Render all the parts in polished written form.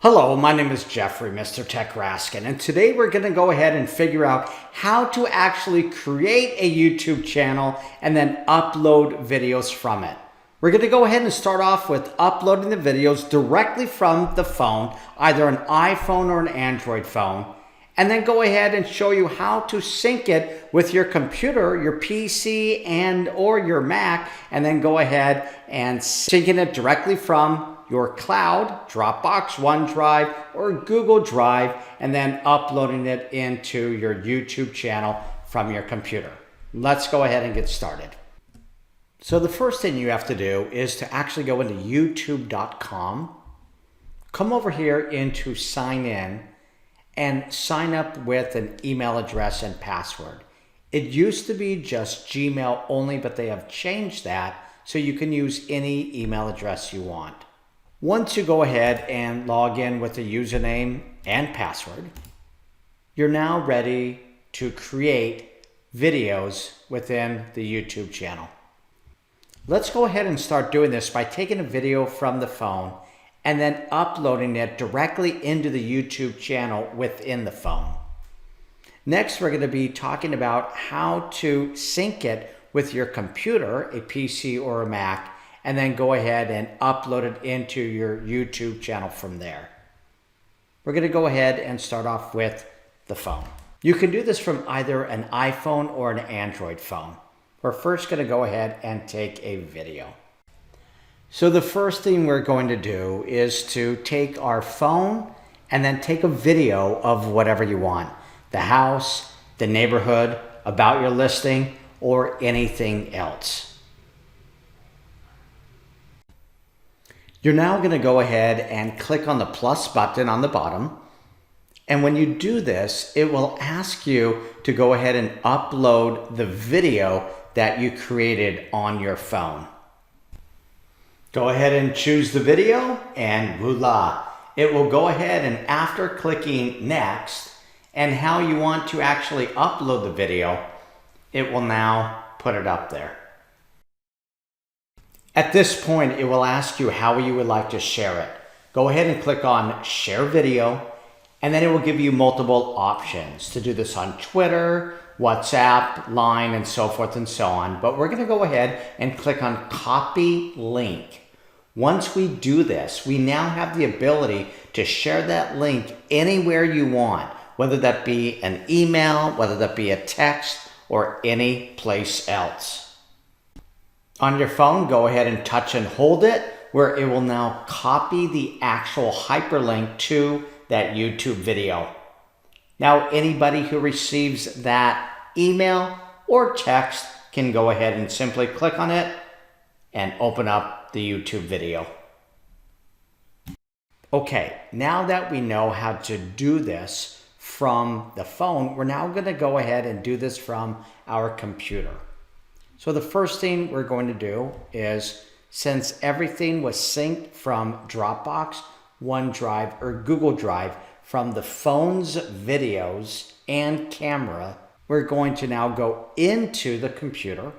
Hello, my name is Jeffrey, Mr. Tech Raskin, and today we're going to go ahead and figure out how to actually create a YouTube channel and then upload videos from it. We're going to go ahead and start off with uploading the videos directly from the phone, either an iPhone or an Android phone, and then go ahead and show you how to sync it with your computer, your PC, and or your Mac, and then go ahead and syncing it directly from your cloud, Dropbox, OneDrive, or Google Drive, and then uploading it into your YouTube channel from your computer. Let's go ahead and get started. So the first thing you have to do is to actually go into youtube.com, come over here into sign in, and sign up with an email address and password. It used to be just Gmail only, but they have changed that so you can use any email address you want. Once you go ahead and log in with the username and password, you're now ready to create videos within the YouTube channel. Let's go ahead and start doing this by taking a video from the phone and then uploading it directly into the YouTube channel within the phone. Next, we're going to be talking about how to sync it with your computer, a PC or a Mac, and then go ahead and upload it into your YouTube channel from there. We're going to go ahead and start off with the phone. You can do this from either an iPhone or an Android phone. We're first going to go ahead and take a video. So the first thing we're going to do is to take our phone and then take a video of whatever you want. The house, the neighborhood, about your listing, or anything else. You're now going to go ahead and click on the plus button on the bottom. And when you do this, it will ask you to go ahead and upload the video that you created on your phone. Go ahead and choose the video and voila. It will go ahead and after clicking next and how you want to actually upload the video, it will now put it up there. At this point, it will ask you how you would like to share it. Go ahead and click on Share Video, and then it will give you multiple options to do this on Twitter, WhatsApp, Line, and so forth and so on. But we're going to go ahead and click on Copy Link. Once we do this, we now have the ability to share that link anywhere you want, whether that be an email, whether that be a text, or any place else. On your phone, go ahead and touch and hold it, where it will now copy the actual hyperlink to that YouTube video. Now, anybody who receives that email or text can go ahead and simply click on it and open up the YouTube video. Okay, now that we know how to do this from the phone, we're now going to go ahead and do this from our computer. So the first thing we're going to do is, since everything was synced from Dropbox, OneDrive, or Google Drive from the phone's videos and camera, we're going to now go into the computer,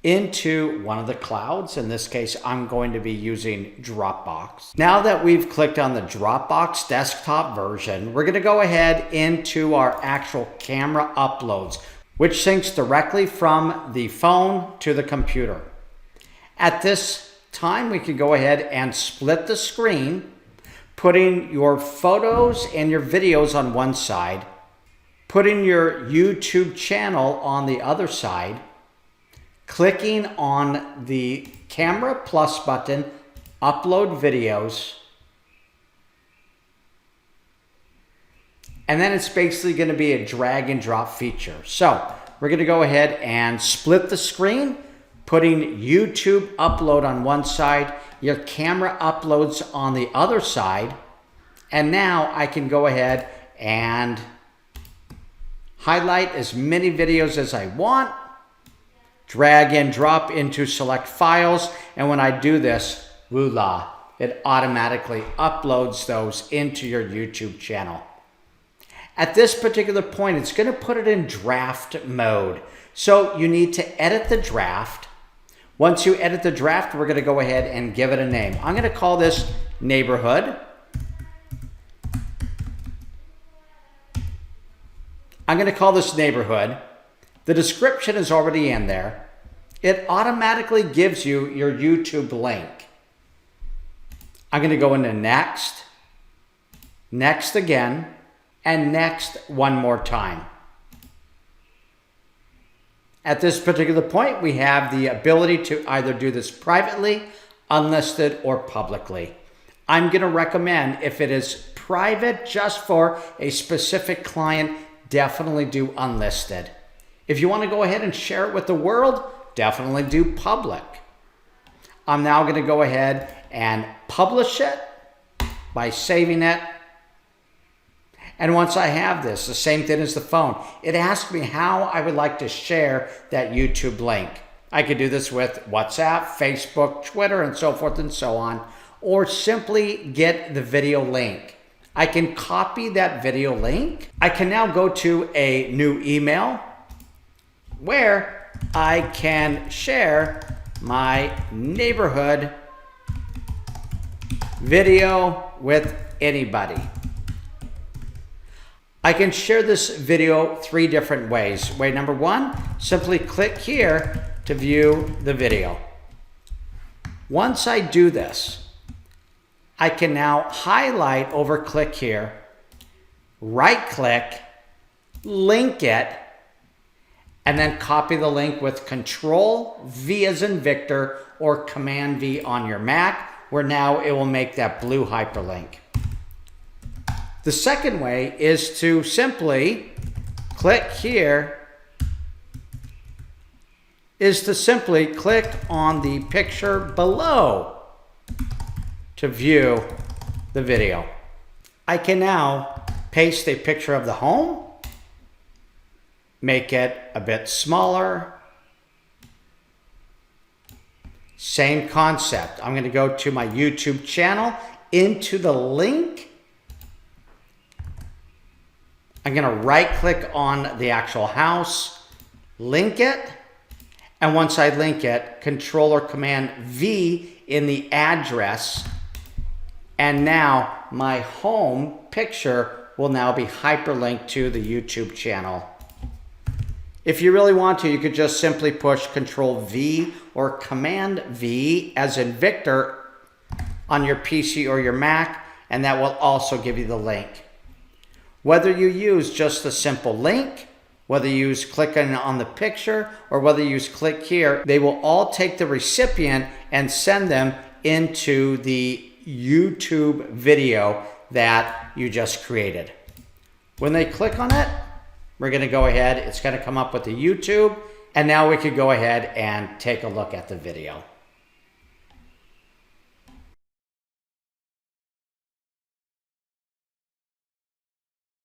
into one of the clouds. In this case, I'm going to be using Dropbox. Now that we've clicked on the Dropbox desktop version, we're going to go ahead into our actual camera uploads, which syncs directly from the phone to the computer. At this time, we can go ahead and split the screen, putting your photos and your videos on one side, putting your YouTube channel on the other side, clicking on the camera plus button, upload videos, and then it's basically going to be a drag and drop feature. So we're going to go ahead and split the screen, putting YouTube upload on one side, your camera uploads on the other side. And now I can go ahead and highlight as many videos as I want, drag and drop into select files. And when I do this, voila, it automatically uploads those into your YouTube channel. At this particular point, it's going to put it in draft mode. So you need to edit the draft. Once you edit the draft, we're going to go ahead and give it a name. I'm going to call this neighborhood. I'm going to call this neighborhood. The description is already in there. It automatically gives you your YouTube link. I'm going to go into next, next again, and next one more time. At this particular point, we have the ability to either do this privately, unlisted, or publicly. I'm going to recommend, if it is private just for a specific client, definitely do unlisted. If you want to go ahead and share it with the world, definitely do public. I'm now going to go ahead and publish it by saving it. And once I have this, the same thing as the phone, it asks me how I would like to share that YouTube link. I could do this with WhatsApp, Facebook, Twitter, and so forth and so on, or simply get the video link. I can copy that video link. I can now go to a new email where I can share my neighborhood video with anybody. I can share this video 3 different ways. Way number 1, simply click here to view the video. Once I do this, I can now highlight over click here, right click, link it, and then copy the link with Control V as in Victor or Command V on your Mac, where now it will make that blue hyperlink. The second way is to simply click here, is to simply click on the picture below to view the video. I can now paste a picture of the home, make it a bit smaller. Same concept. I'm going to go to my YouTube channel, into the link. I'm going to right click on the actual house, link it, and once I link it, Control or Command V in the address, and now my home picture will now be hyperlinked to the YouTube channel. If you really want to, you could just simply push Control V or Command V as in Victor on your PC or your Mac, and that will also give you the link. Whether you use just a simple link, whether you use clicking on the picture, or whether you use click here, they will all take the recipient and send them into the YouTube video that you just created. When they click on it, we're going to go ahead, it's going to come up with the YouTube, and now we could go ahead and take a look at the video.